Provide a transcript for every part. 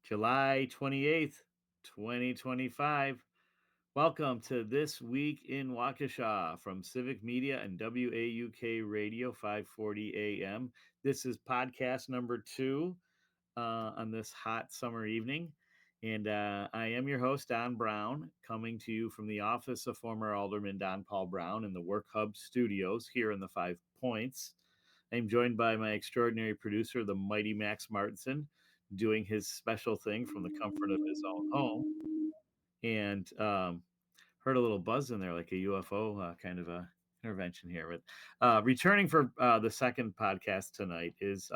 July 28th, 2025. Welcome to This Week in Waukesha from Civic Media and WAUK Radio 540 AM. This is podcast number 2 on this hot summer evening. And I am your host, Don Brown, coming to you from the office of former Alderman Don Paul Brown in the Work Hub studios here in the Five Points. I'm joined by my extraordinary producer, the mighty Max Martinson, doing his special thing from the comfort of his own home. And heard a little buzz in there, like a UFO kind of a intervention here. But returning for the second podcast tonight is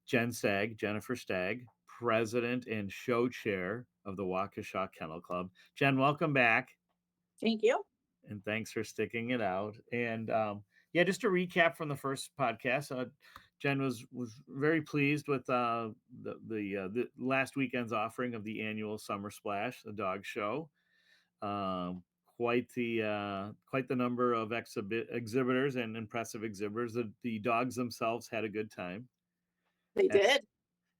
Jennifer Stagg, president and show chair of the Waukesha Kennel Club. Jen, welcome back. Thank you. And thanks for sticking it out. And just to recap from the first podcast, Jen was very pleased with the last weekend's offering of the annual Summer Splash, the dog show. Quite the number of exhibitors and impressive exhibitors. The dogs themselves had a good time. They did.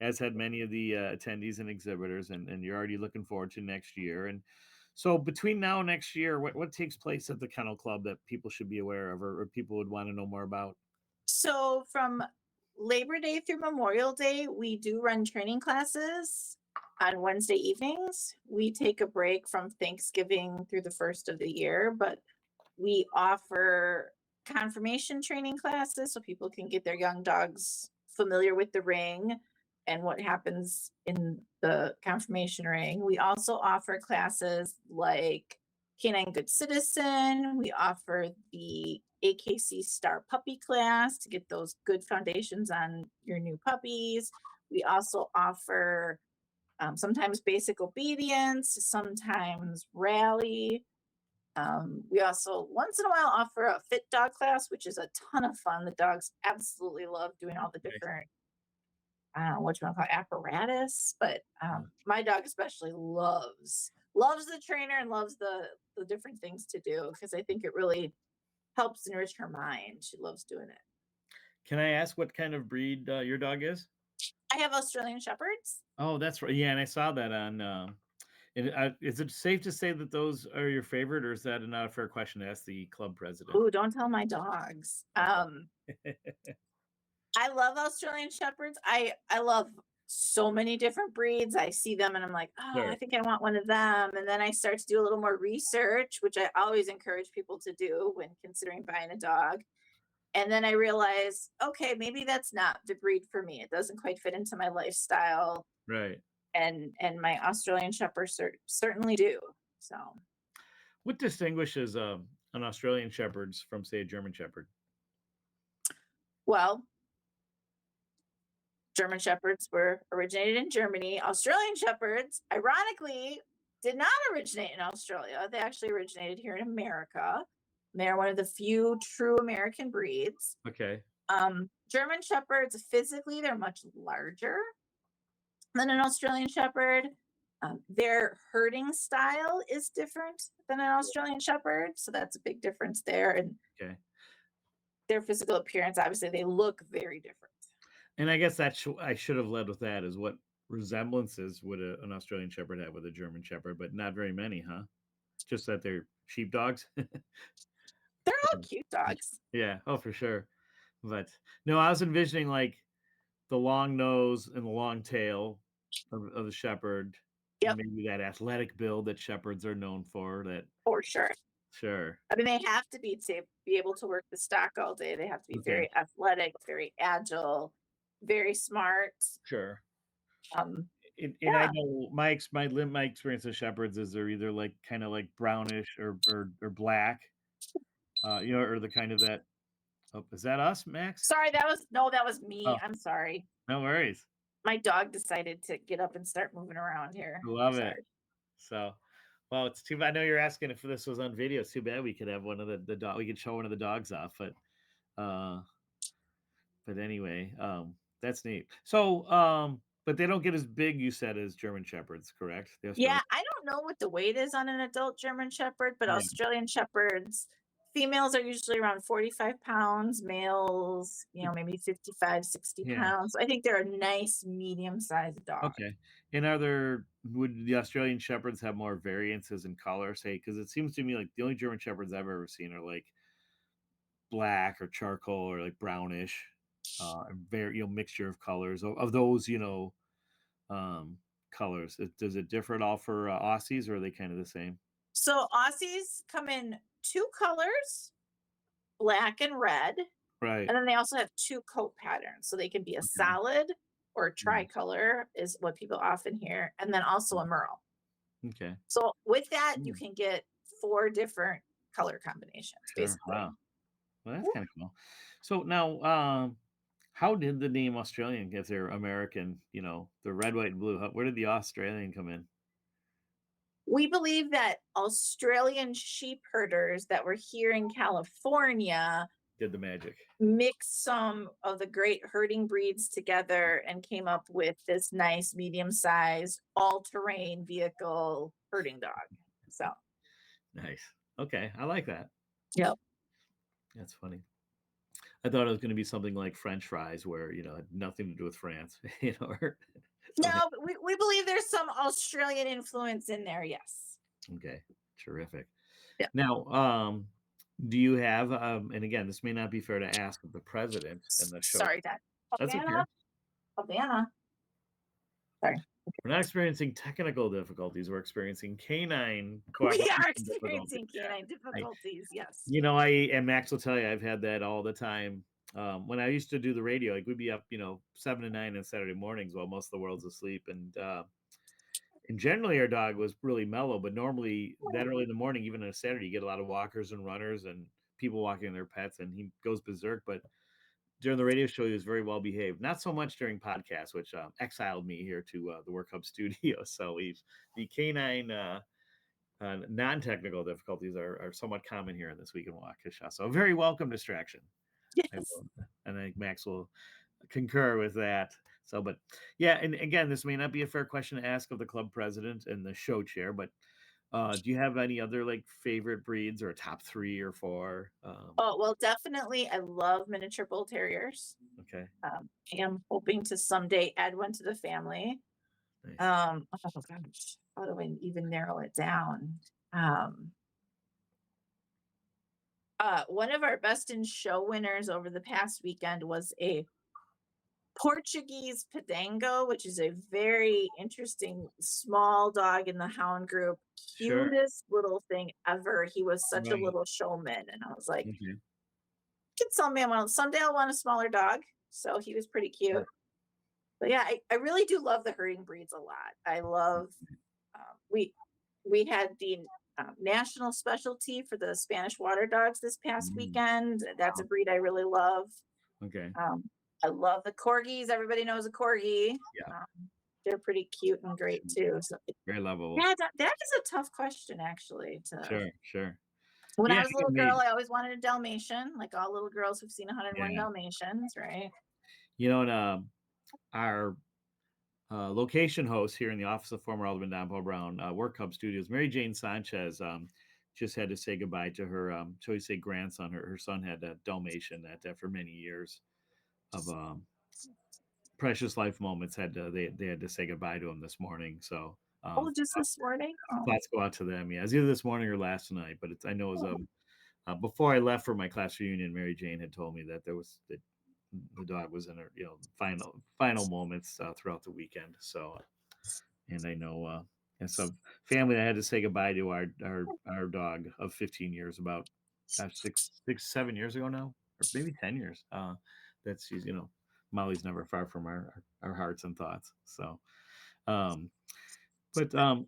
As had many of the attendees and exhibitors, and you're already looking forward to next year. And so between now and next year, what takes place at the Kennel Club that people should be aware of or people would want to know more about? So from Labor Day through Memorial Day, we do run training classes on Wednesday evenings. We take a break from Thanksgiving through the first of the year, but we offer confirmation training classes so people can get their young dogs familiar with the ring and what happens in the confirmation ring. We also offer classes like Canine Good Citizen. We offer the AKC Star Puppy class to get those good foundations on your new puppies. We also offer sometimes basic obedience, sometimes rally. We also once in a while offer a fit dog class, which is a ton of fun. The dogs absolutely love doing all the different, I don't know what you want to call it, apparatus, but my dog especially loves the trainer and loves the different things to do because I think it really helps enrich her mind. She loves doing it. Can I ask what kind of breed your dog is? I have Australian Shepherds. Oh, that's right. Yeah, and I saw that on. Is it safe to say that those are your favorite, or is that not a fair question to ask the club president? Ooh, don't tell my dogs. I love Australian Shepherds. I love so many different breeds. I see them and I'm like, Sure. I think I want one of them. And then I start to do a little more research, which I always encourage people to do when considering buying a dog. And then I realize, okay, maybe that's not the breed for me. It doesn't quite fit into my lifestyle. Right. And my Australian Shepherds certainly do. So what distinguishes an Australian Shepherd from, say, a German Shepherd? Well, German Shepherds were originated in Germany. Australian Shepherds, ironically, did not originate in Australia. They actually originated here in America. They're one of the few true American breeds. Okay. German Shepherds, physically, they're much larger than an Australian Shepherd. Their herding style is different than an Australian Shepherd, so that's a big difference there. And their physical appearance, obviously, they look very different. And I guess that I should have led with that is what resemblances would an Australian Shepherd have with a German Shepherd, but not very many, huh? Just that they're sheepdogs. They're all cute dogs. Yeah. Oh, for sure. But no, I was envisioning like the long nose and the long tail of the Shepherd. Yep. Maybe that athletic build that Shepherds are known for. That for sure. Sure. I mean, they have to be able to work the stock all day. They have to be very athletic, very agile, very smart. Sure. And I know my experience with Shepherds is they're either like kind of like brownish or black, or the kind of that. Oh, is that us, Max? Sorry, that was me. Oh. I'm sorry. No worries. My dog decided to get up and start moving around here. Love it. So, well, it's too bad. I know you're asking if this was on video. It's too bad we could have one of the dog. We could show one of the dogs off, but anyway, that's neat. So, but they don't get as big, you said, as German Shepherds, correct? Yeah, I don't know what the weight is on an adult German Shepherd, but Australian Shepherds Females are usually around 45 pounds, males, maybe 55, 60 Yeah. pounds. I think they're a nice medium-sized dog. Okay. And would the Australian Shepherds have more variances in color? Say, because it seems to me like the only German Shepherds I've ever seen are like black or charcoal or like brownish, very mixture of colors of those um, colors. Does it differ at all for Aussies, or are they kind of the same? So Aussies come in 2 colors, black and red. Right. And then they also have 2 coat patterns. So they can be a solid or a tricolor is what people often hear. And then also a merle. Okay. So with that, you can get 4 different color combinations, Sure. basically. Wow. Well, that's kind of cool. So now, how did the name Australian get there? American, the red, white, and blue. Where did the Australian come in? We believe that Australian sheep herders that were here in California Did the magic. mixed some of the great herding breeds together and came up with this nice medium-sized all-terrain vehicle herding dog. So Nice. Okay, I like that. yep. That's funny. I thought it was going to be something like French fries, where had nothing to do with France. Or something. No, but we believe there's some Australian influence in there. Yes. Okay, terrific. Yeah. Now, do you have? And again, this may not be fair to ask of the president in the show. Sorry, Dad. That's okay. Havana. Sorry. We're not experiencing technical difficulties. We're experiencing canine. We are experiencing canine difficulties. Yes. And Max will tell you, I've had that all the time. When I used to do the radio, like we'd be up, 7 to 9 on Saturday mornings while most of the world's asleep, and generally our dog was really mellow. But normally that early in the morning, even on a Saturday, you get a lot of walkers and runners and people walking their pets, and he goes berserk. But during the radio show, he was very well behaved. Not so much during podcasts, which exiled me here to the Work Hub studio. So the canine non-technical difficulties are somewhat common here in this week in Waukesha. So a very welcome distraction. Yes. And I think Max will concur with that. So, but yeah, and again, this may not be a fair question to ask of the club president and the show chair, but do you have any other like favorite breeds or a top 3 or 4? Oh, well, definitely. I love miniature bull terriers. Okay. I am hoping to someday add one to the family. Nice. Oh gosh, how do I even narrow it down? One of our best in show winners over the past weekend was a Portuguese Pedango, which is a very interesting small dog in the hound group. Sure. Cutest little thing ever. He was such a Right. little showman, and I was like, Okay. can someday I'll want a smaller dog. So he was pretty cute. Yeah. But yeah, I really do love the herding breeds a lot. I love we had the national specialty for the Spanish water dogs this past weekend. That's a breed I really love. Okay. I love the corgis. Everybody knows a corgi. Yeah. They're pretty cute and great too. So very lovable. yeah, that is a tough question actually. Sure. When I was a little girl, I always wanted a Dalmatian, like all little girls who've seen 101 Dalmatians, right? And our location host here in the office of former Alderman Don Paul Brown, Work Hub Studios, Mary Jane Sanchez, just had to say goodbye to her, shall we say, grandson. Her son had a Dalmatian that after many years of precious life moments they had to say goodbye to him this morning. So just this morning. Thoughts go out to them. Yeah, it was either this morning or last night, but I know it was before I left for my class reunion. Mary Jane had told me that the dog was in her final moments throughout the weekend. So, and I know as a family, I had to say goodbye to our dog of 15 years, about 6-7 years ago now, or maybe 10 years. That she's Molly's never far from our hearts and thoughts. So,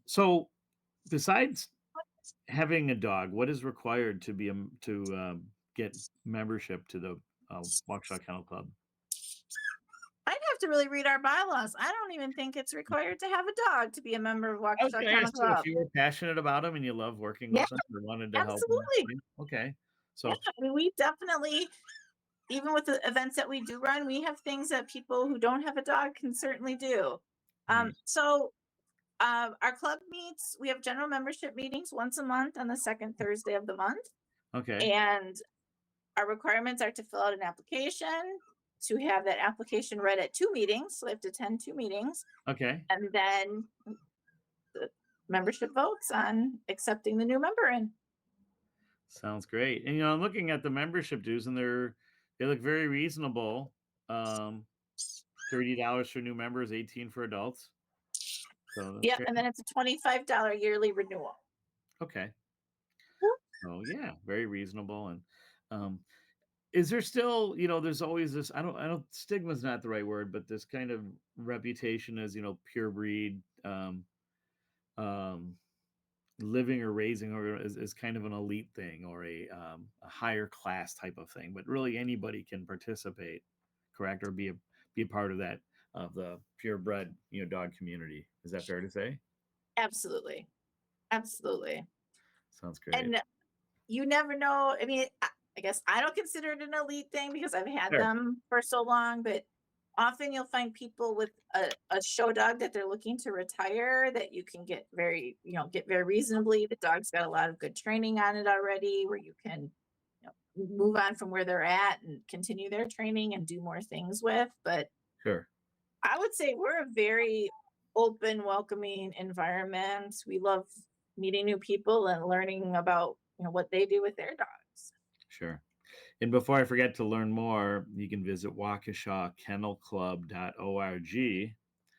so besides having a dog, what is required to get membership to the Waukesha Kennel Club? I'd have to really read our bylaws. I don't even think it's required to have a dog to be a member of Waukesha Kennel Club. If you were passionate about them and you love working with them and wanted to help them. Okay. So we definitely, even with the events that we do run, we have things that people who don't have a dog can certainly do. So our club meets, we have general membership meetings once a month on the second Thursday of the month. Okay. And our requirements are to fill out an application, to have that application read at 2 meetings. So they have to attend 2 meetings. Okay. And then the membership votes on accepting the new member in. Sounds great. And I'm looking at the membership dues, and they look very reasonable. Um, $30 for new members, 18 for adults. So that's Yep. great. And then it's a $25 yearly renewal. Okay. Oh yeah, very reasonable. And um, is there still, there's always this, I don't, stigma's not the right word, but this kind of reputation as, pure breed, um, living or raising or is kind of an elite thing or a higher class type of thing, but really anybody can participate, correct? Or be a part of that, of the purebred, dog community. Is that fair to say? Absolutely. Absolutely. Sounds great. And you never know. I mean, I guess I don't consider it an elite thing because I've had Sure. them for so long, but often you'll find people with a show dog that they're looking to retire that you can get very reasonably. The dog's got a lot of good training on it already where you can move on from where they're at and continue their training and do more things with. But Sure. I would say we're a very open, welcoming environment. We love meeting new people and learning about what they do with their dogs. Sure. And before I forget to learn more, you can visit waukeshakennelclub.org.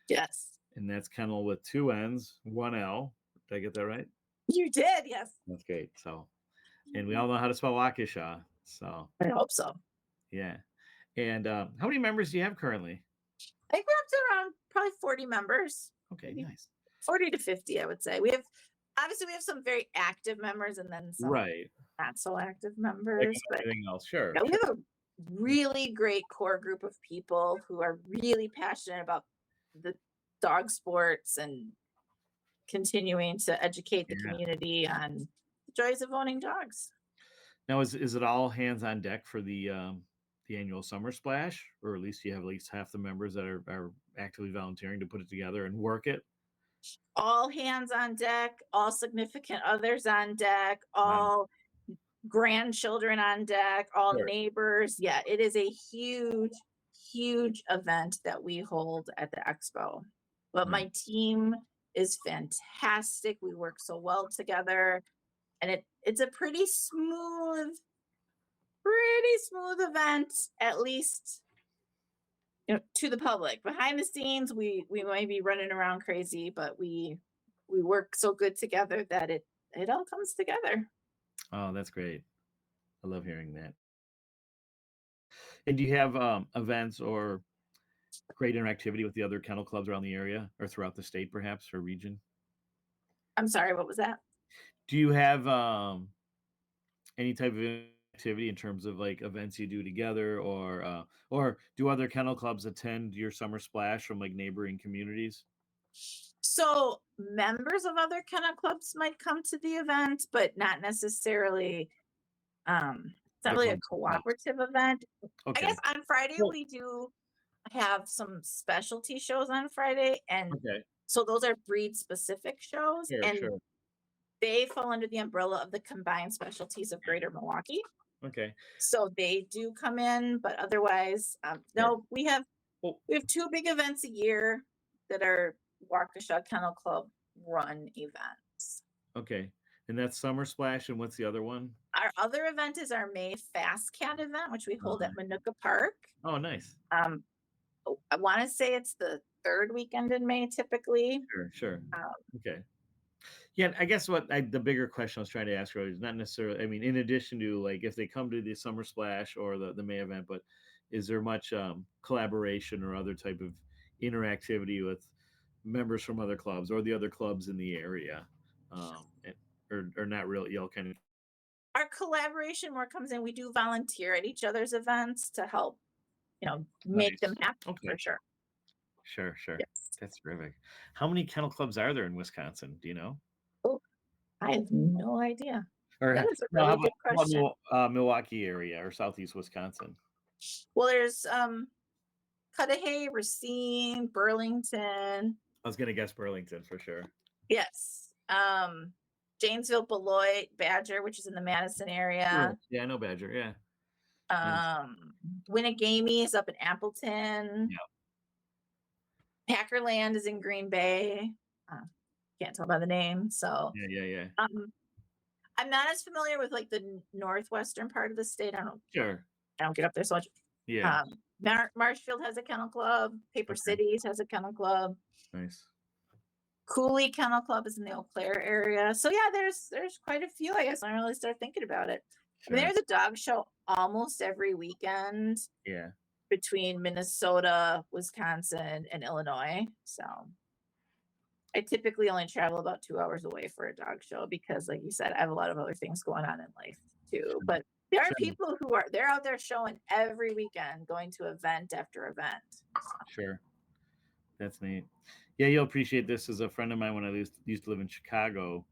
Yes, And that's kennel with 2 N's, 1 L. Did I get that right? you did. Yes, That's great. So, and we all know how to spell Waukesha. So, I hope so. yeah. And how many members do you have currently? I think we're up to around probably 40 members. Okay, Maybe nice. 40 to 50, I would say. We have some very active members and then some Right. not so active Like members, but anything else. Sure. yeah, we Sure. have a really great core group of people who are really passionate about the dog sports and continuing to educate the Yeah. community on the joys of owning dogs. Now, is it all hands on deck for the annual summer splash, or at least you have at least half the members that are actively volunteering to put it together and work it? All hands on deck, all significant others on deck, Wow. all grandchildren on deck, all Sure. neighbors. Yeah, it is a huge, huge event that we hold at the expo. But Nice. my team is fantastic. We work so well together, and it's a pretty smooth event, at least to the public. Behind the scenes, we might be running around crazy, but we work so good together that it all comes together. Oh, that's great. I love hearing that. And do you have events or great interactivity with the other kennel clubs around the area or throughout the state, perhaps, or region? I'm sorry, what was that? Do you have any type of activity in terms of like events you do together, or do other kennel clubs attend your summer splash from like neighboring communities? So members of other kennel clubs might come to the event, but not necessarily. It's not The really a clubs themselves. cooperative event. I guess Okay. on Friday Well, we do have some specialty shows on Friday, and okay. so those are breed specific shows, Sure. and Sure. they fall under the umbrella of the combined specialties of Greater Milwaukee. Okay. So they do come in, but otherwise, Sure. no. Well, We have 2 big events a year that are Waukesha Kennel Club run events. okay. And that's summer splash, and what's the other one? Our other event is our May Fast Cat event, which we hold Uh, at Manuka Park. oh, nice. Um, I want to say it's the 3rd weekend in May typically. Sure. Sure. Um, Okay. Yeah, I guess the bigger question I was trying to ask earlier is not necessarily, I mean, in addition to like if they come to the summer splash or the May event, but is there much collaboration or other type of interactivity with members from other clubs or the other clubs in the area? Or not really, kind of our collaboration more comes in. We do volunteer at each other's events to help, make them nice. happy Okay. for sure. Sure, sure. Yes. That's terrific. How many kennel clubs are there in Wisconsin? Do you know? Oh, I have no idea. Or That is a no, really good how about question. Milwaukee area or Southeast Wisconsin? Well, there's Cudahy, Racine, Burlington. I was gonna guess Burlington for sure. Yes. Janesville, Beloit, Badger, which is in the Madison area. Yeah, I know Badger. Yeah. Nice. Winnegamie is up in Appleton. Yeah. Packerland is in Green Bay. Can't tell by the name. So Yeah. I'm not as familiar with like the northwestern part of the state. I don't get up there so much. Yeah. Marshfield has a kennel club. Paper Okay. Cities has a kennel club. Nice. Cooley Kennel Club is in the Eau Claire area. So yeah, there's quite a few, I guess, when I really start thinking about it. I mean, Sure. there's a dog show almost every weekend Yeah. between Minnesota, Wisconsin, and Illinois. So I typically only travel about 2 hours away for a dog show because, like you said, I have a lot of other things going on in life too. But there are Sure. people who they're out there showing every weekend, going to event after event. Sure. That's neat. Yeah, you'll appreciate this. As a friend of mine when I used to live in Chicago,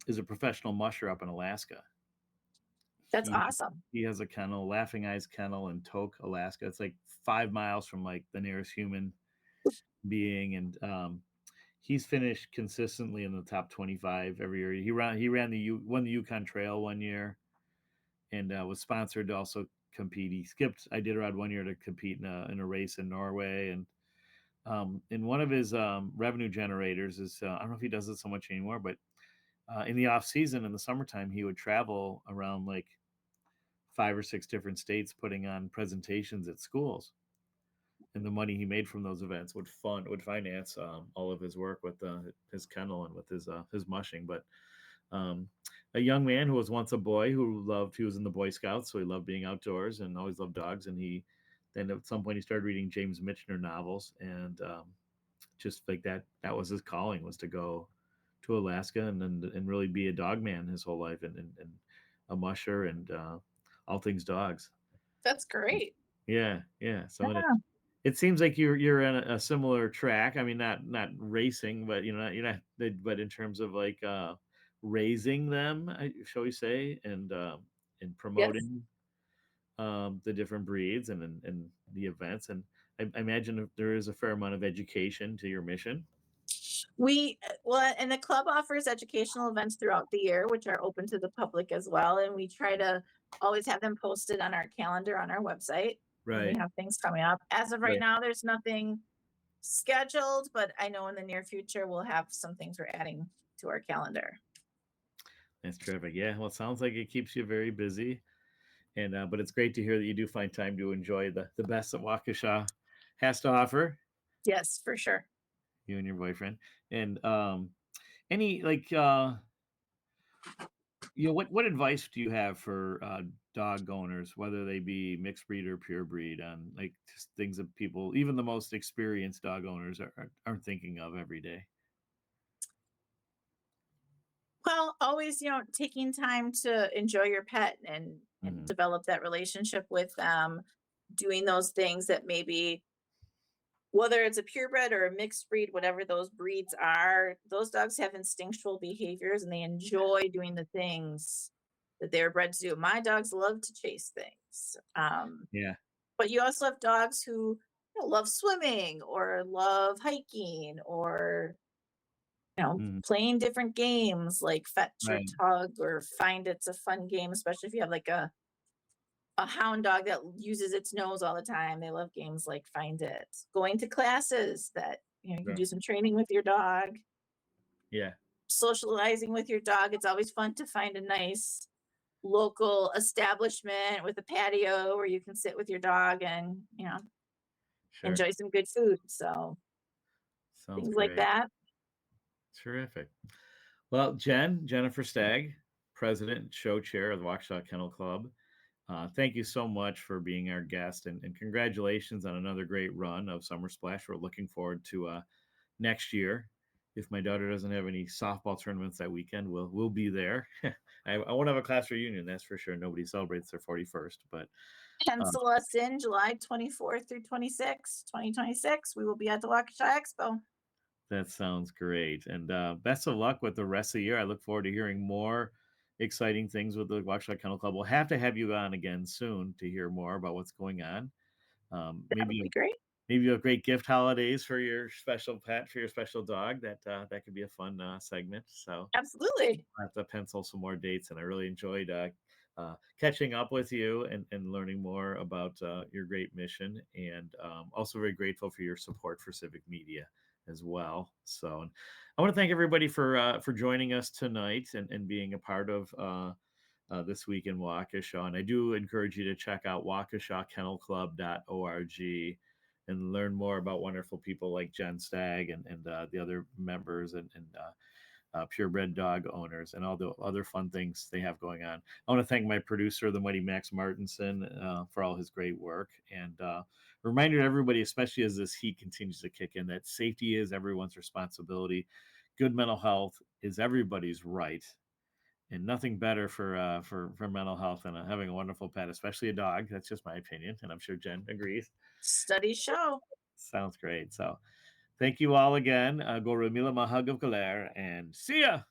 is a professional musher up in Alaska. That's awesome. He has a kennel, Laughing Eyes Kennel in Tok, Alaska. It's like 5 miles from like the nearest human being, and he's finished consistently in the top 25 every year. He won the Yukon Trail one year, and was sponsored to also compete. He skipped Iditarod one year to compete in a race in Norway, and one of his revenue generators is I don't know if he does it so much anymore, but in the off season in the summertime he would travel around like 5 or 6 different states putting on presentations at schools, and the money he made from those events would finance all of his work with his kennel and with his mushing. But a young man who was once a boy he was in the Boy Scouts, so he loved being outdoors and always loved dogs. And then at some point he started reading James Michener novels, and just like that was his calling, was to go to Alaska and really be a dog man his whole life, and a musher and all things dogs. That's great. Yeah. So it seems like you're in a similar track. I mean, not racing, but you're not. But in terms of like raising them, shall we say, and promoting the different breeds and the events. And I imagine there is a fair amount of education to your mission. And the club offers educational events throughout the year, which are open to the public as well. And we try to always have them posted on our calendar on our website. When we have things coming up. As of right now, there's nothing scheduled, but I know in the near future we'll have some things we're adding to our calendar. That's terrific. Yeah, well, it sounds like it keeps you very busy, and but it's great to hear that you do find time to enjoy the best that Waukesha has to offer. Yes, for sure. You and your boyfriend. And any like what advice do you have for dog owners, whether they be mixed breed or pure breed, on like just things that people, even the most experienced dog owners, aren't thinking of every day? Well, always, taking time to enjoy your pet and Mhm. develop that relationship with them, doing those things that maybe, whether it's a purebred or a mixed breed, whatever those breeds are, those dogs have instinctual behaviors and they enjoy doing the things that they're bred to do. My dogs love to chase things. Yeah. But you also have dogs who love swimming or love hiking or Mhm. playing different games like fetch or Right. tug or find. It's a fun game, especially if you have like a hound dog that uses its nose all the time. They love games like Find It. Going to classes that you can Sure. do some training with your dog, Yeah. socializing with your dog. It's always fun to find a nice local establishment with a patio where you can sit with your dog and Sure. enjoy some good food. So Sounds things like great. that. Terrific. Well, Jennifer Stagg, president and show chair of the Waukesha Kennel Club. Thank you so much for being our guest, and congratulations on another great run of Summer Splash. We're looking forward to next year. If my daughter doesn't have any softball tournaments that weekend, we'll be there. I won't have a class reunion, that's for sure. Nobody celebrates their 41st, but Pencil us in July 24th through 26th, 2026. We will be at the Waukesha Expo. that sounds great. And best of luck with the rest of the year. I look forward to hearing more exciting things with the Waukesha Kennel Club. We'll have to have you on again soon to hear more about what's going on. That would be great. maybe a great gift holidays for your special pet, for your special dog. That could be a fun segment. So Absolutely. I have to pencil some more dates, and I really enjoyed catching up with you and learning more about your great mission, and also very grateful for your support for Civic Media as well. So, and I want to thank everybody for joining us tonight and being a part of this week in Waukesha. And I do encourage you to check out waukeshakennelclub.org and learn more about wonderful people like Jen Stagg and the other members and purebred dog owners and all the other fun things they have going on. I want to thank my producer, the mighty Max Martinson, for all his great work. And reminder to everybody, especially as this heat continues to kick in, that safety is everyone's responsibility. Good mental health is everybody's right. And nothing better for mental health than having a wonderful pet, especially a dog. That's just my opinion, and I'm sure Jen agrees. Studies show. Sounds great. So, thank you all again. Go Ramila Mahag of Galer, and see ya.